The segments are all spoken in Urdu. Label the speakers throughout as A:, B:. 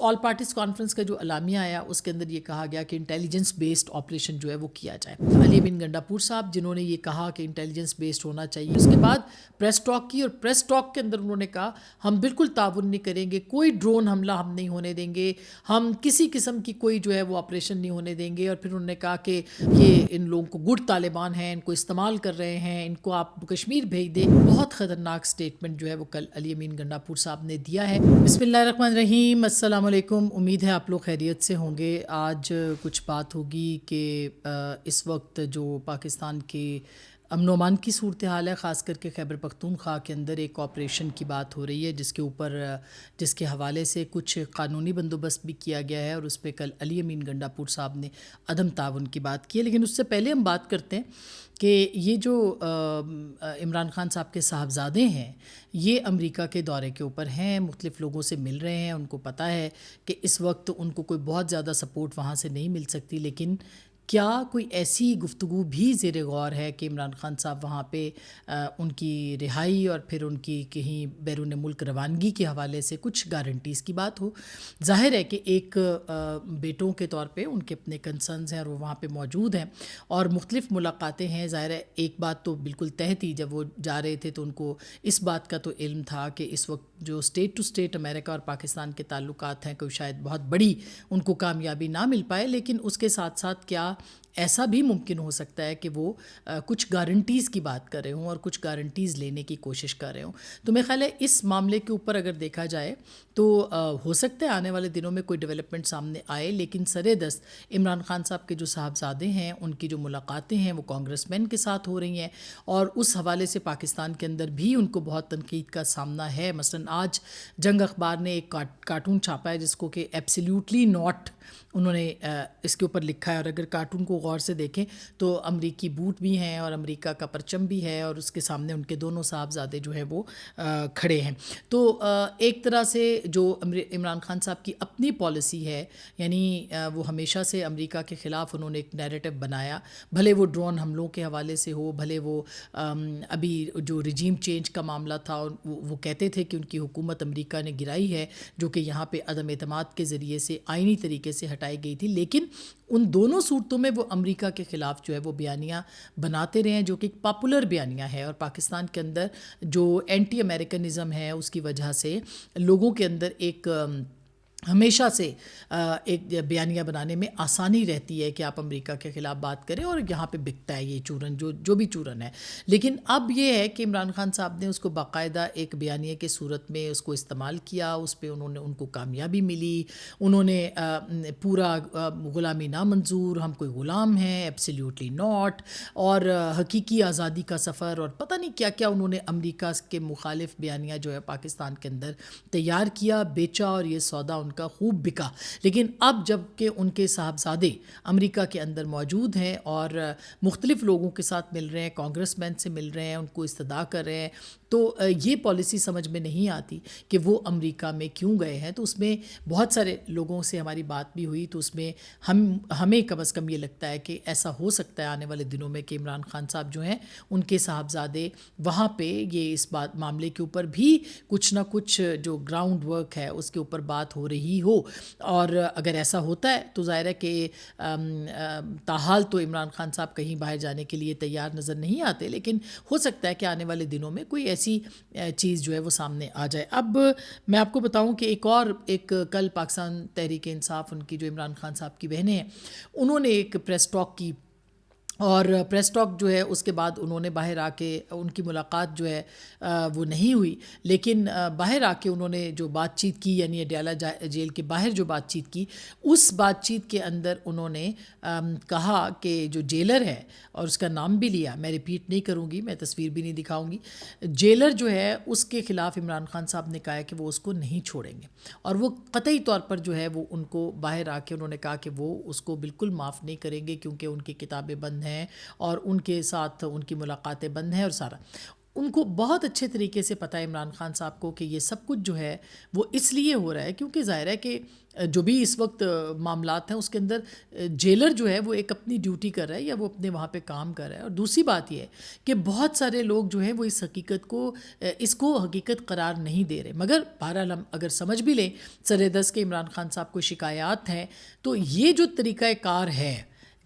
A: آل پارٹیز کانفرنس کا جو اعلامیہ آیا اس کے اندر یہ کہا گیا کہ انٹیلیجنس بیسڈ آپریشن جو ہے وہ کیا جائے. علی امین گنڈاپور صاحب جنہوں نے یہ کہا کہ انٹیلیجنس بیسڈ ہونا چاہیے, اس کے بعد پریس ٹاک کی, اور پریس ٹاک کے اندر انہوں نے کہا ہم بالکل تعاون نہیں کریں گے, کوئی ڈرون حملہ ہم نہیں ہونے دیں گے, ہم کسی قسم کی کوئی جو ہے وہ آپریشن نہیں ہونے دیں گے. اور پھر انہوں نے کہا کہ یہ ان لوگوں کو گڈ طالبان ہیں, ان کو استعمال کر رہے ہیں, ان کو آپ کشمیر بھیج دیں. بہت خطرناک سٹیٹمنٹ جو ہے وہ کل علی امین گنڈاپور صاحب نے دیا ہے. بسم اللہ الرحمن الرحیم. السلام علیکم. امید ہے آپ لوگ خیریت سے ہوں گے. آج کچھ بات ہوگی کہ اس وقت جو پاکستان کے امن و امان کی صورتحال ہے, خاص کر کے خیبر پختونخوا کے اندر ایک آپریشن کی بات ہو رہی ہے جس کے حوالے سے کچھ قانونی بندوبست بھی کیا گیا ہے, اور اس پہ کل علی امین گنڈاپور صاحب نے عدم تعاون کی بات کی ہے. لیکن اس سے پہلے ہم بات کرتے ہیں کہ یہ جو عمران خان صاحب کے صاحبزادے ہیں یہ امریکہ کے دورے کے اوپر ہیں, مختلف لوگوں سے مل رہے ہیں. ان کو پتہ ہے کہ اس وقت ان کو کوئی بہت زیادہ سپورٹ وہاں سے نہیں مل سکتی, لیکن کیا کوئی ایسی گفتگو بھی زیر غور ہے کہ عمران خان صاحب وہاں پہ ان کی رہائی اور پھر ان کی کہیں بیرون ملک روانگی کے حوالے سے کچھ گارنٹیز کی بات ہو؟ ظاہر ہے کہ ایک بیٹوں کے طور پہ ان کے اپنے کنسرنز ہیں اور وہ وہاں پہ موجود ہیں اور مختلف ملاقاتیں ہیں. ظاہر ہے ایک بات تو بالکل طے تھی, جب وہ جا رہے تھے تو ان کو اس بات کا تو علم تھا کہ اس وقت جو اسٹیٹ ٹو اسٹیٹ امریکہ اور پاکستان کے تعلقات ہیں کوئی شاید بہت بڑی ان کو کامیابی نہ مل پائے, لیکن اس کے ساتھ ساتھ کیا ایسا بھی ممکن ہو سکتا ہے کہ وہ کچھ گارنٹیز کی بات کر رہے ہوں اور کچھ گارنٹیز لینے کی کوشش کر رہے ہوں. تو میرے خیال ہے اس معاملے کے اوپر اگر دیکھا جائے تو ہو سکتا ہے آنے والے دنوں میں کوئی ڈیولپمنٹ سامنے آئے, لیکن سر دست عمران خان صاحب کے جو صاحبزادے ہیں ان کی جو ملاقاتیں ہیں وہ کانگریس مین کے ساتھ ہو رہی ہیں, اور اس حوالے سے پاکستان کے اندر بھی ان کو بہت تنقید کا سامنا ہے. مثلا آج جنگ اخبار نے ایک کارٹون چھاپا ہے جس کو کہ ایبسلیوٹلی ناٹ انہوں نے اس کے اوپر لکھا ہے, اور اگر کارٹون کو غور سے دیکھیں تو امریکی بوٹ بھی ہیں اور امریکہ کا پرچم بھی ہے, اور اس کے سامنے ان کے دونوں صاحبزادے جو ہیں وہ کھڑے ہیں. تو ایک طرح سے جو عمران خان صاحب کی اپنی پالیسی ہے, یعنی وہ ہمیشہ سے امریکہ کے خلاف انہوں نے ایک نیریٹو بنایا, بھلے وہ ڈرون حملوں کے حوالے سے ہو, بھلے وہ ابھی جو رجیم چینج کا معاملہ تھا وہ کہتے تھے کہ ان کی حکومت امریکہ نے گرائی ہے, جو کہ یہاں پہ عدم اعتماد کے ذریعے سے آئینی طریقے سے ہٹائی گئی تھی. لیکن ان دونوں صورتوں میں وہ امریکہ کے خلاف جو ہے وہ بیانیہ بناتے رہے ہیں, جو کہ ایک پاپولر بیانیہ ہے, اور پاکستان کے اندر جو اینٹی امریکنزم ہے اس کی وجہ سے لوگوں کے اندر ایک ہمیشہ سے ایک بیانیہ بنانے میں آسانی رہتی ہے کہ آپ امریکہ کے خلاف بات کریں, اور یہاں پہ بکتا ہے یہ چورن جو بھی چورن ہے. لیکن اب یہ ہے کہ عمران خان صاحب نے اس کو باقاعدہ ایک بیانیے کے صورت میں اس کو استعمال کیا, اس پہ ان کو کامیابی ملی. انہوں نے پورا غلامی نامنظور, ہم کوئی غلام ہیں, ایبسلیوٹلی ناٹ, اور حقیقی آزادی کا سفر, اور پتہ نہیں کیا کیا انہوں نے امریکہ کے مخالف بیانیہ جو ہے پاکستان کے اندر تیار کیا, بیچا, اور یہ سودا ان کا خوب بکا. لیکن اب جب کہ ان کے صاحبزادے امریکہ کے اندر موجود ہیں اور مختلف لوگوں کے ساتھ مل رہے ہیں, کانگریس مین سے مل رہے ہیں, ان کو استدعا کر رہے ہیں, تو یہ پالیسی سمجھ میں نہیں آتی کہ وہ امریکہ میں کیوں گئے ہیں. تو اس میں بہت سارے لوگوں سے ہماری بات بھی ہوئی, تو اس میں ہمیں کم از کم یہ لگتا ہے کہ ایسا ہو سکتا ہے آنے والے دنوں میں کہ عمران خان صاحب جو ہیں ان کے صاحبزادے وہاں پہ یہ اس معاملے کے اوپر بھی کچھ نہ کچھ جو گراؤنڈ ورک ہے اس کے اوپر بات ہو رہی ہو. اور اگر ایسا ہوتا ہے تو ظاہر ہے کہ تاحال تو عمران خان صاحب کہیں باہر جانے کے لیے تیار نظر نہیں آتے, لیکن ہو سکتا ہے کہ آنے والے دنوں میں کوئی ایسی چیز جو ہے وہ سامنے آ جائے. اب میں آپ کو بتاؤں کہ ایک کل پاکستان تحریک انصاف, ان کی جو عمران خان صاحب کی بہنیں ہیں, انہوں نے ایک پریس ٹاک کی, اور پریس ٹاک جو ہے اس کے بعد انہوں نے باہر آ کے, ان کی ملاقات جو ہے وہ نہیں ہوئی, لیکن باہر آ کے انہوں نے جو بات چیت کی, یعنی اڈیالہ جیل کے باہر جو بات چیت کی, اس بات چیت کے اندر انہوں نے کہا کہ جو جیلر ہے, اور اس کا نام بھی لیا, میں ریپیٹ نہیں کروں گی, میں تصویر بھی نہیں دکھاؤں گی, جیلر جو ہے اس کے خلاف عمران خان صاحب نے کہا ہے کہ وہ اس کو نہیں چھوڑیں گے, اور وہ قطعی طور پر جو ہے وہ ان کو باہر آ کے انہوں نے کہا کہ وہ اس کو بالکل معاف نہیں کریں گے, کیونکہ ان کی کتابیں بند ہیں اور ان کے ساتھ ان کی ملاقاتیں بند ہیں اور سارا. ان کو بہت اچھے طریقے سے پتہ ہے عمران خان صاحب کو کہ یہ سب کچھ جو ہے وہ اس لیے ہو رہا ہے کیونکہ ظاہر ہے کہ جو بھی اس وقت معاملات ہیں اس کے اندر جیلر جو ہے وہ ایک اپنی ڈیوٹی کر رہا ہے یا وہ اپنے وہاں پہ کام کر رہا ہے. اور دوسری بات یہ ہے کہ بہت سارے لوگ جو ہیں وہ اس کو حقیقت قرار نہیں دے رہے. مگر بہرحال ہم اگر سمجھ بھی لیں سر دست کے عمران خان صاحب کو شکایات ہیں تو یہ جو طریقہ کار ہے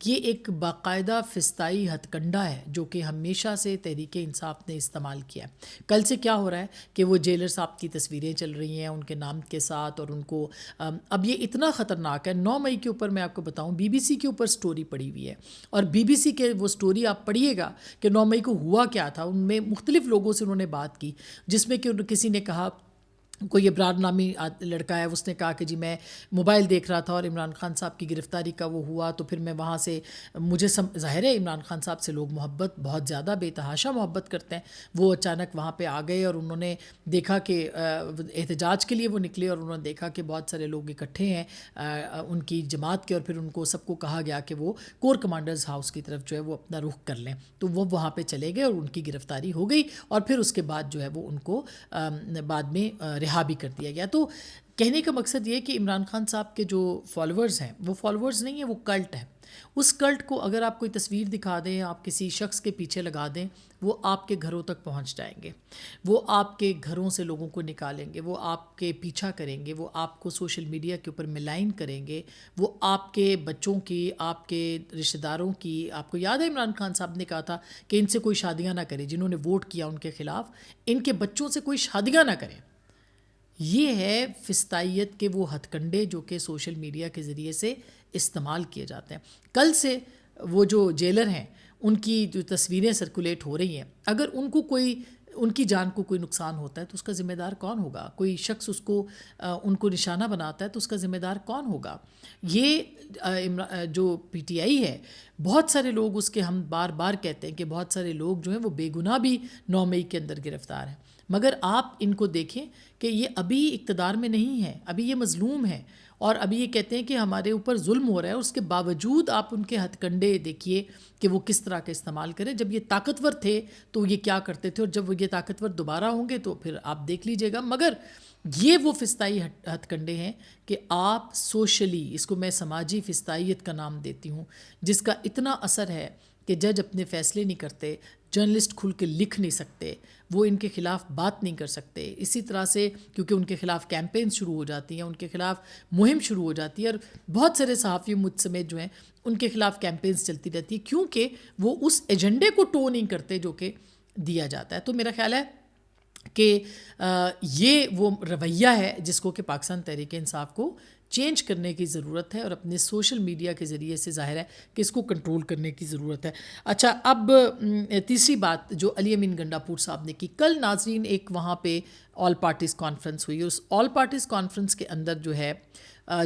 A: یہ ایک باقاعدہ فستائی ہتھ کنڈا ہے جو کہ ہمیشہ سے تحریک انصاف نے استعمال کیا ہے. کل سے کیا ہو رہا ہے کہ وہ جیلر صاحب کی تصویریں چل رہی ہیں ان کے نام کے ساتھ اور ان کو اب یہ اتنا خطرناک ہے. 9 مئی کے اوپر میں آپ کو بتاؤں بی بی سی کے اوپر سٹوری پڑی ہوئی ہے اور بی بی سی کے وہ سٹوری آپ پڑھیے گا کہ 9 مئی کو ہوا کیا تھا. ان میں مختلف لوگوں سے انہوں نے بات کی جس میں کہ کسی نے کہا کوئی ابرار نامی لڑکا ہے اس نے کہا کہ جی میں موبائل دیکھ رہا تھا اور عمران خان صاحب کی گرفتاری کا وہ ہوا تو پھر میں وہاں سے مجھے ظاہر ہے عمران خان صاحب سے لوگ محبت بہت زیادہ بے تحاشا محبت کرتے ہیں. وہ اچانک وہاں پہ آ گئے اور انہوں نے دیکھا کہ احتجاج کے لیے وہ نکلے اور انہوں نے دیکھا کہ بہت سارے لوگ اکٹھے ہیں ان کی جماعت کے اور پھر ان کو سب کو کہا گیا کہ وہ کور کمانڈرز ہاؤس کی طرف جو ہے وہ اپنا رخ کر لیں. تو وہ وہاں پہ چلے گئے اور ان کی گرفتاری ہو گئی اور پھر اس کے بعد جو ہے وہ ان کو بعد میں رہا بھی کر دیا گیا. تو کہنے کا مقصد یہ ہے کہ عمران خان صاحب کے جو فالوورز ہیں وہ فالوورز نہیں ہیں وہ کلٹ ہے. اس کلٹ کو اگر آپ کوئی تصویر دکھا دیں آپ کسی شخص کے پیچھے لگا دیں وہ آپ کے گھروں تک پہنچ جائیں گے. وہ آپ کے گھروں سے لوگوں کو نکالیں گے. وہ آپ کے پیچھا کریں گے. وہ آپ کو سوشل میڈیا کے اوپر ملائن کریں گے. وہ آپ کے بچوں کی آپ کے رشتہ داروں کی آپ کو یاد ہے عمران خان صاحب نے کہا تھا کہ ان سے کوئی شادیاں نہ کرے جنہوں نے ووٹ کیا ان کے خلاف ان کے بچوں سے کوئی شادیاں نہ کریں. یہ ہے فستائیت کے وہ ہتھ کنڈے جو کہ سوشل میڈیا کے ذریعے سے استعمال کیے جاتے ہیں. کل سے وہ جو جیلر ہیں ان کی جو تصویریں سرکولیٹ ہو رہی ہیں اگر ان کی جان کو کوئی نقصان ہوتا ہے تو اس کا ذمہ دار کون ہوگا؟ کوئی شخص ان کو نشانہ بناتا ہے تو اس کا ذمہ دار کون ہوگا؟ یہ جو پی ٹی آئی ہے بہت سارے لوگ اس کے ہم بار بار کہتے ہیں کہ بہت سارے لوگ جو ہیں وہ بے گناہ بھی 9 مئی کے اندر گرفتار ہیں. مگر آپ ان کو دیکھیں کہ یہ ابھی اقتدار میں نہیں ہے. ابھی یہ مظلوم ہے اور ابھی یہ کہتے ہیں کہ ہمارے اوپر ظلم ہو رہا ہے. اس کے باوجود آپ ان کے ہتھ کنڈے دیکھیے کہ وہ کس طرح کا استعمال کریں. جب یہ طاقتور تھے تو یہ کیا کرتے تھے اور جب وہ یہ طاقتور دوبارہ ہوں گے تو پھر آپ دیکھ لیجئے گا. مگر یہ وہ فستائی ہتھ کنڈے ہیں کہ آپ سوشلی اس کو میں سماجی فستائیت کا نام دیتی ہوں جس کا اتنا اثر ہے کہ جج اپنے فیصلے نہیں کرتے. جرنلسٹ کھل کے لکھ نہیں سکتے. وہ ان کے خلاف بات نہیں کر سکتے. اسی طرح سے کیونکہ ان کے خلاف کیمپین شروع ہو جاتی ہیں ان کے خلاف مہم شروع ہو جاتی ہے اور بہت سارے صحافی مجھ سمیت جو ہیں ان کے خلاف کیمپینز چلتی رہتی ہے کیونکہ وہ اس ایجنڈے کو ٹو نہیں کرتے جو کہ دیا جاتا ہے. تو میرا خیال ہے کہ یہ وہ رویہ ہے جس کو کہ پاکستان تحریک انصاف کو چینج کرنے کی ضرورت ہے اور اپنے سوشل میڈیا کے ذریعے سے ظاہر ہے کہ اس کو کنٹرول کرنے کی ضرورت ہے. اچھا اب تیسری بات جو علی امین گنڈاپور صاحب نے کی کل ناظرین ایک وہاں پہ آل پارٹیز کانفرنس ہوئی. اس آل پارٹیز کانفرنس کے اندر جو ہے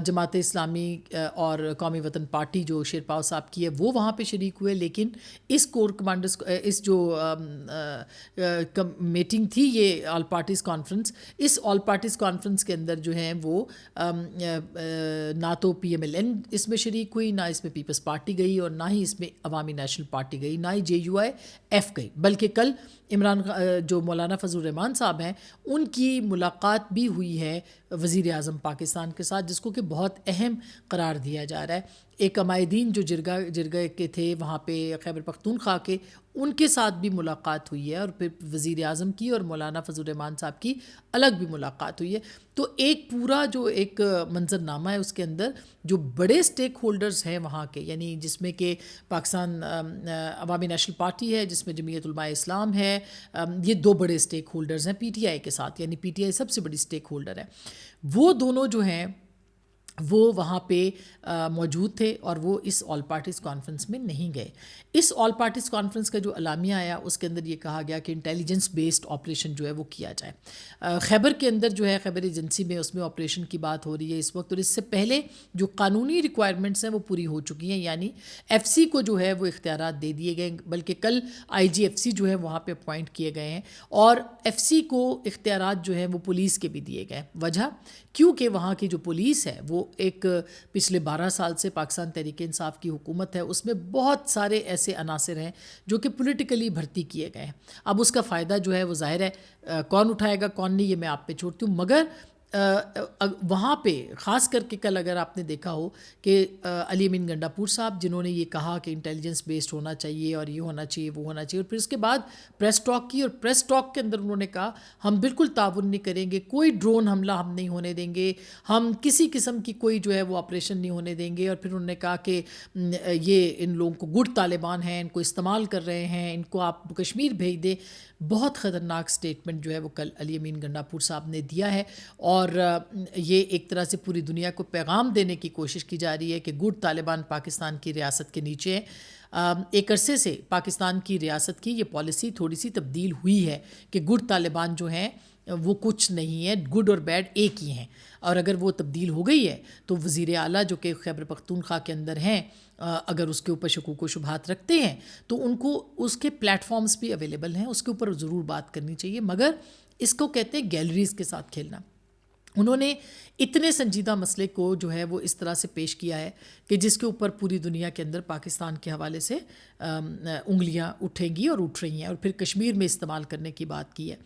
A: جماعت اسلامی اور قومی وطن پارٹی جو شیرپاؤ صاحب کی ہے وہ وہاں پہ شریک ہوئے لیکن اس کور کمانڈرز اس جو میٹنگ تھی یہ آل پارٹیز کانفرنس اس آل پارٹیز کانفرنس کے اندر جو ہیں وہ نہ تو پی ایم ایل این اس میں شریک ہوئی نہ اس میں پیپلز پارٹی گئی اور نہ ہی اس میں عوامی نیشنل پارٹی گئی نہ ہی جے یو آئی ایف گئی. بلکہ کل جو مولانا فضل الرحمان صاحب ہیں ان کی ملاقات بھی ہوئی ہے وزیر اعظم پاکستان کے ساتھ جس کو کہ بہت اہم قرار دیا جا رہا ہے. ایک عمائدین جو جرگہ کے تھے وہاں پہ خیبر پختونخوا کے ان کے ساتھ بھی ملاقات ہوئی ہے اور پھر وزیر اعظم کی اور مولانا فضل الرحمان صاحب کی الگ بھی ملاقات ہوئی ہے. تو ایک پورا جو ایک منظرنامہ ہے اس کے اندر جو بڑے سٹیک ہولڈرز ہیں وہاں کے یعنی جس میں کہ پاکستان عوامی نیشنل پارٹی ہے جس میں جمعیت علماء اسلام ہے یہ 2 بڑے سٹیک ہولڈرز ہیں پی ٹی آئی کے ساتھ یعنی پی ٹی آئی سب سے بڑی سٹیک ہولڈر ہے. وہ دونوں جو ہیں وہ وہاں پہ موجود تھے اور وہ اس آل پارٹیز کانفرنس میں نہیں گئے. اس آل پارٹیز کانفرنس کا جو اعلامیہ آیا اس کے اندر یہ کہا گیا کہ انٹیلیجنس بیسڈ آپریشن جو ہے وہ کیا جائے. خیبر کے اندر جو ہے خیبر ایجنسی میں اس میں آپریشن کی بات ہو رہی ہے اس وقت اور اس سے پہلے جو قانونی ریکوائرمنٹس ہیں وہ پوری ہو چکی ہیں یعنی ایف سی کو جو ہے وہ اختیارات دے دیے گئے بلکہ کل آئی جی ایف سی جو ہے وہاں پہ اپوائنٹ کیے گئے ہیں اور ایف سی کو اختیارات جو ہیں وہ پولیس کے بھی دیے گئے. وجہ کیونکہ وہاں کی جو پولیس ہے وہ ایک پچھلے 12 سال سے پاکستان تحریک انصاف کی حکومت ہے، اس میں بہت سارے ایسے عناصر ہیں جو کہ پولیٹیکلی بھرتی کیے گئے ہیں. اب اس کا فائدہ جو ہے وہ ظاہر ہے کون اٹھائے گا کون نہیں، یہ میں آپ پہ چھوڑتی ہوں. مگر وہاں پہ خاص کر کے کل اگر آپ نے دیکھا ہو کہ علی امین گنڈاپور صاحب جنہوں نے یہ کہا کہ انٹیلیجنس بیسڈ ہونا چاہیے اور یہ ہونا چاہیے وہ ہونا چاہیے، اور پھر اس کے بعد پریس ٹاک کی، اور پریس ٹاک کے اندر انہوں نے کہا ہم بالکل تعاون نہیں کریں گے، کوئی ڈرون حملہ ہم نہیں ہونے دیں گے، ہم کسی قسم کی کوئی جو ہے وہ آپریشن نہیں ہونے دیں گے. اور پھر انہوں نے کہا کہ یہ ان لوگوں کو گڈ طالبان ہیں، ان کو استعمال کر رہے ہیں، ان کو آپ کشمیر بھیج دیں. بہت خطرناک سٹیٹمنٹ جو ہے وہ کل علی امین گنڈاپور صاحب نے دیا ہے، اور یہ ایک طرح سے پوری دنیا کو پیغام دینے کی کوشش کی جا رہی ہے کہ گڈ طالبان پاکستان کی ریاست کے نیچے ہیں. ایک عرصے سے پاکستان کی ریاست کی یہ پالیسی تھوڑی سی تبدیل ہوئی ہے کہ گڈ طالبان جو ہیں وہ کچھ نہیں ہے، گڈ اور بیڈ ایک ہی ہیں. اور اگر وہ تبدیل ہو گئی ہے تو وزیر اعلیٰ جو کہ خیبر پختونخوا کے اندر ہیں، اگر اس کے اوپر شکوک و شبہات رکھتے ہیں تو ان کو اس کے پلیٹ فارمز بھی اویلیبل ہیں، اس کے اوپر ضرور بات کرنی چاہیے. مگر اس کو کہتے ہیں گیلریز کے ساتھ کھیلنا. انہوں نے اتنے سنجیدہ مسئلے کو جو ہے وہ اس طرح سے پیش کیا ہے کہ جس کے اوپر پوری دنیا کے اندر پاکستان کے حوالے سے انگلیاں اٹھیں گی اور اٹھ رہی ہیں، اور پھر کشمیر میں استعمال کرنے کی بات کی ہے.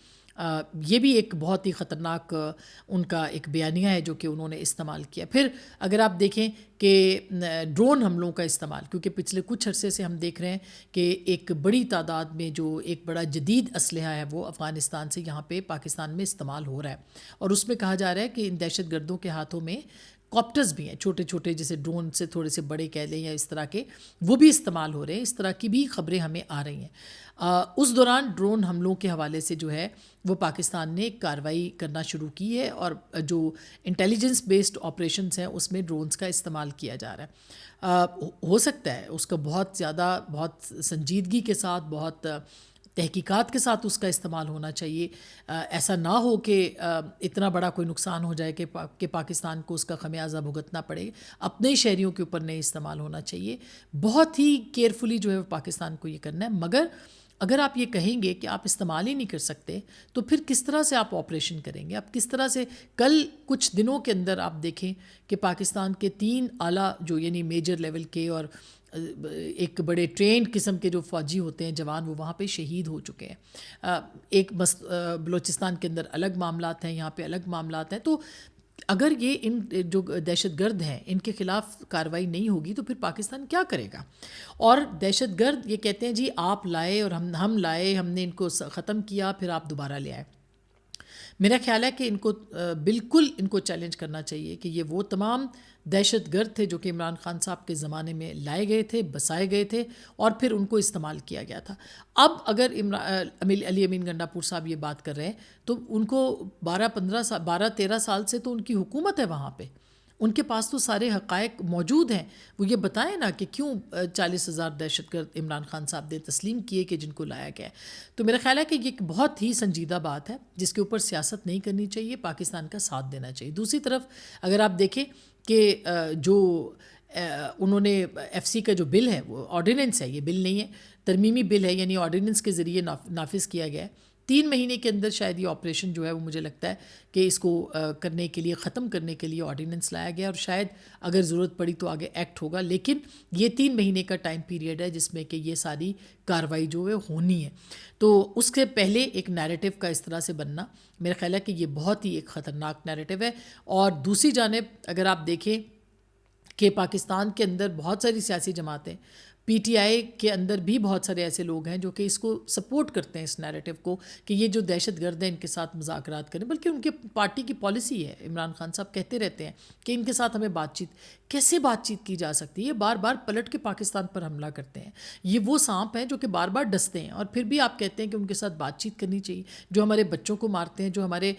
A: یہ بھی ایک بہت ہی خطرناک ان کا ایک بیانیہ ہے جو کہ انہوں نے استعمال کیا. پھر اگر آپ دیکھیں کہ ڈرون حملوں کا استعمال، کیونکہ پچھلے کچھ عرصے سے ہم دیکھ رہے ہیں کہ ایک بڑی تعداد میں جو ایک بڑا جدید اسلحہ ہے وہ افغانستان سے یہاں پہ پاکستان میں استعمال ہو رہا ہے، اور اس میں کہا جا رہا ہے کہ ان دہشت گردوں کے ہاتھوں میں کاپٹرز بھی ہیں، چھوٹے چھوٹے جیسے ڈرون سے تھوڑے سے بڑے کہہ لیں یا اس طرح کے، وہ بھی استعمال ہو رہے ہیں. اس طرح کی بھی خبریں ہمیں آ رہی ہیں. اس دوران ڈرون حملوں کے حوالے سے جو ہے وہ پاکستان نے کارروائی کرنا شروع کی ہے، اور جو انٹیلیجنس بیسڈ آپریشنز ہیں اس میں ڈرونز کا استعمال کیا جا رہا ہے. ہو سکتا ہے اس کا بہت زیادہ بہت سنجیدگی کے ساتھ بہت تحقیقات کے ساتھ اس کا استعمال ہونا چاہیے. ایسا نہ ہو کہ اتنا بڑا کوئی نقصان ہو جائے کہ پاکستان کو اس کا خمیازہ بھگتنا پڑے. اپنے شہریوں کے اوپر نہیں استعمال ہونا چاہیے. بہت ہی کیئرفلی جو ہے پاکستان کو یہ کرنا ہے. مگر اگر آپ یہ کہیں گے کہ آپ استعمال ہی نہیں کر سکتے تو پھر کس طرح سے آپ آپریشن کریں گے؟ آپ کس طرح سے؟ کل کچھ دنوں کے اندر آپ دیکھیں کہ پاکستان کے 3 اعلیٰ جو یعنی میجر لیول کے اور ایک بڑے ٹرینڈ قسم کے جو فوجی ہوتے ہیں جوان، وہ وہاں پہ شہید ہو چکے ہیں. ایک بلوچستان کے اندر الگ معاملات ہیں، یہاں پہ الگ معاملات ہیں. تو اگر یہ ان جو دہشت گرد ہیں ان کے خلاف کارروائی نہیں ہوگی تو پھر پاکستان کیا کرے گا؟ اور دہشت گرد یہ کہتے ہیں جی آپ لائے اور ہم لائے، ہم نے ان کو ختم کیا، پھر آپ دوبارہ لے آئے. میرا خیال ہے کہ ان کو بالکل ان کو چیلنج کرنا چاہیے کہ یہ وہ تمام دہشت گرد تھے جو کہ عمران خان صاحب کے زمانے میں لائے گئے تھے، بسائے گئے تھے، اور پھر ان کو استعمال کیا گیا تھا. اب اگر علی امین گنڈاپور صاحب یہ بات کر رہے ہیں تو ان کو 12-13 سال سے تو ان کی حکومت ہے وہاں پہ، ان کے پاس تو سارے حقائق موجود ہیں. وہ یہ بتائیں نا کہ کیوں 40,000 دہشت گرد عمران خان صاحب نے تسلیم کیے کہ جن کو لایا گیا ہے. تو میرا خیال ہے کہ یہ ایک بہت ہی سنجیدہ بات ہے جس کے اوپر سیاست نہیں کرنی چاہیے، پاکستان کا ساتھ دینا چاہیے. دوسری طرف اگر آپ دیکھیں کہ جو انہوں نے ایف سی کا جو بل ہے وہ آرڈیننس ہے، یہ بل نہیں ہے، ترمیمی بل ہے، یعنی آرڈیننس کے ذریعے نافذ کیا گیا ہے. 3 مہینے کے اندر شاید یہ آپریشن جو ہے وہ مجھے لگتا ہے کہ اس کو کرنے کے لیے، ختم کرنے کے لیے آرڈیننس لایا گیا، اور شاید اگر ضرورت پڑی تو آگے ایکٹ ہوگا. لیکن یہ 3 مہینے کا ٹائم پیریڈ ہے جس میں کہ یہ ساری کارروائی جو ہے ہونی ہے. تو اس کے پہلے ایک نیریٹو کا اس طرح سے بننا، میرا خیال ہے کہ یہ بہت ہی ایک خطرناک نیریٹو ہے. اور دوسری جانب اگر آپ دیکھیں کہ پاکستان کے اندر بہت ساری سیاسی جماعتیں، پی ٹی آئی کے اندر بھی بہت سارے ایسے لوگ ہیں جو کہ اس کو سپورٹ کرتے ہیں، اس نیریٹو کو، کہ یہ جو دہشت گرد ہیں ان کے ساتھ مذاکرات کریں. بلکہ ان کے پارٹی کی پالیسی ہے، عمران خان صاحب کہتے رہتے ہیں کہ ان کے ساتھ ہمیں بات چیت. کیسے بات چیت کی جا سکتی ہے؟ یہ بار بار پلٹ کے پاکستان پر حملہ کرتے ہیں. یہ وہ سانپ ہیں جو کہ بار بار ڈستے ہیں، اور پھر بھی آپ کہتے ہیں کہ ان کے ساتھ بات چیت کرنی چاہیے. جو ہمارے بچوں کو مارتے ہیں، جو ہمارے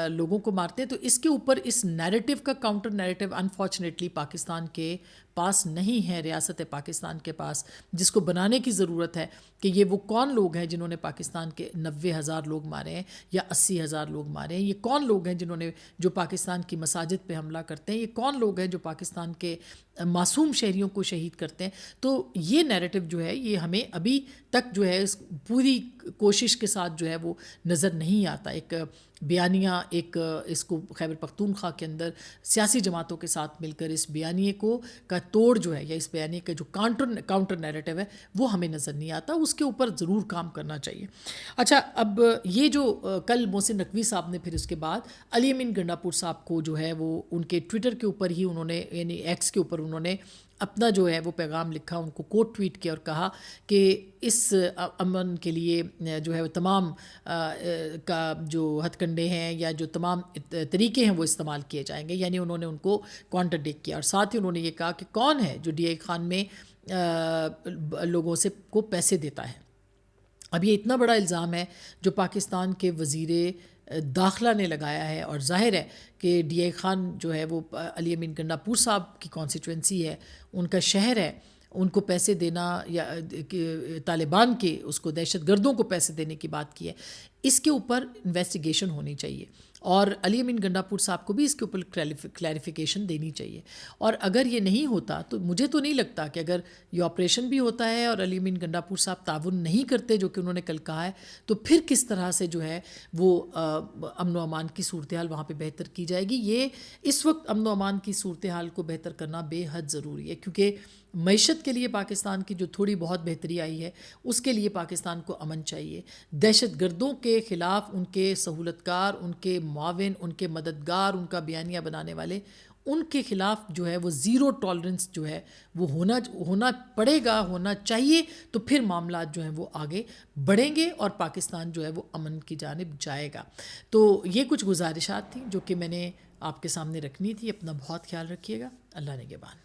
A: لوگوں کو مارتے ہیں. تو اس کے اوپر اس نیریٹو کا کاؤنٹر نیریٹو انفارچونیٹلی پاکستان کے پاس نہیں ہے، ریاست پاکستان کے پاس، جس کو بنانے کی ضرورت ہے کہ یہ وہ کون لوگ ہیں جنہوں نے پاکستان کے 90,000 لوگ مارے ہیں یا 80,000 لوگ مارے ہیں. یہ کون لوگ ہیں جو پاکستان کی مساجد پہ حملہ کرتے ہیں. یہ کون لوگ ہیں جو پاکستان کے معصوم شہریوں کو شہید کرتے ہیں. تو یہ نیریٹو جو ہے یہ ہمیں ابھی تک جو ہے پوری کوشش کے ساتھ جو ہے وہ نظر نہیں آتا. ایک بیانیہ ایک اس کو خیبر پختونخوا کے اندر سیاسی جماعتوں کے ساتھ مل کر اس بیانیے کو کا توڑ جو ہے یا اس بیانیے کا جو کاؤنٹر نیریٹو ہے وہ ہمیں نظر نہیں آتا، اس کے اوپر ضرور کام کرنا چاہیے۔ اچھا، اب یہ جو کل محسن نقوی صاحب نے پھر اس کے بعد علی امین گنڈاپور صاحب کو جو ہے وہ ان کے ٹویٹر کے اوپر ہی انہوں نے یعنی ایکس کے اوپر انہوں نے اپنا جو ہے وہ پیغام لکھا، ان کو کوٹ ٹویٹ کیا اور کہا کہ اس امن کے لیے جو ہے وہ تمام کا جو ہتھ کنڈے ہیں یا جو تمام طریقے ہیں وہ استعمال کیے جائیں گے، یعنی انہوں نے ان کو کانٹرڈکٹ کیا، اور ساتھ ہی انہوں نے یہ کہا کہ کون ہے جو ڈی اے خان میں لوگوں سے کو پیسے دیتا ہے۔ اب یہ اتنا بڑا الزام ہے جو پاکستان کے وزیر داخلہ نے لگایا ہے، اور ظاہر ہے کہ ڈی اے خان جو ہے وہ علی امین گنڈاپور صاحب کی کانسٹیچوئنسی ہے، ان کا شہر ہے، ان کو پیسے دینا یا طالبان کے اس کو دہشت گردوں کو پیسے دینے کی بات کی ہے، اس کے اوپر انویسٹیگیشن ہونی چاہیے، اور علی امین گنڈاپور صاحب کو بھی اس کے اوپر کلیریفیکیشن دینی چاہیے۔ اور اگر یہ نہیں ہوتا تو مجھے تو نہیں لگتا کہ اگر یہ آپریشن بھی ہوتا ہے اور علی امین گنڈاپور صاحب تعاون نہیں کرتے جو کہ انہوں نے کل کہا ہے، تو پھر کس طرح سے جو ہے وہ امن و امان کی صورتحال وہاں پہ بہتر کی جائے گی۔ یہ اس وقت امن و امان کی صورتحال کو بہتر کرنا بے حد ضروری ہے، کیونکہ معیشت کے لیے پاکستان کی جو تھوڑی بہت بہتری آئی ہے اس کے لیے پاکستان کو امن چاہیے۔ دہشت گردوں کے خلاف ان کے سہولتکار، ان کے معاون، ان کے مددگار، ان کا بیانیہ بنانے والے، ان کے خلاف جو ہے وہ زیرو ٹالرنس جو ہے وہ ہونا پڑے گا، ہونا چاہیے، تو پھر معاملات جو ہیں وہ آگے بڑھیں گے اور پاکستان جو ہے وہ امن کی جانب جائے گا۔ تو یہ کچھ گزارشات تھیں جو کہ میں نے آپ کے سامنے رکھنی تھی۔ اپنا بہت خیال رکھیے گا۔ اللہ نگہبان۔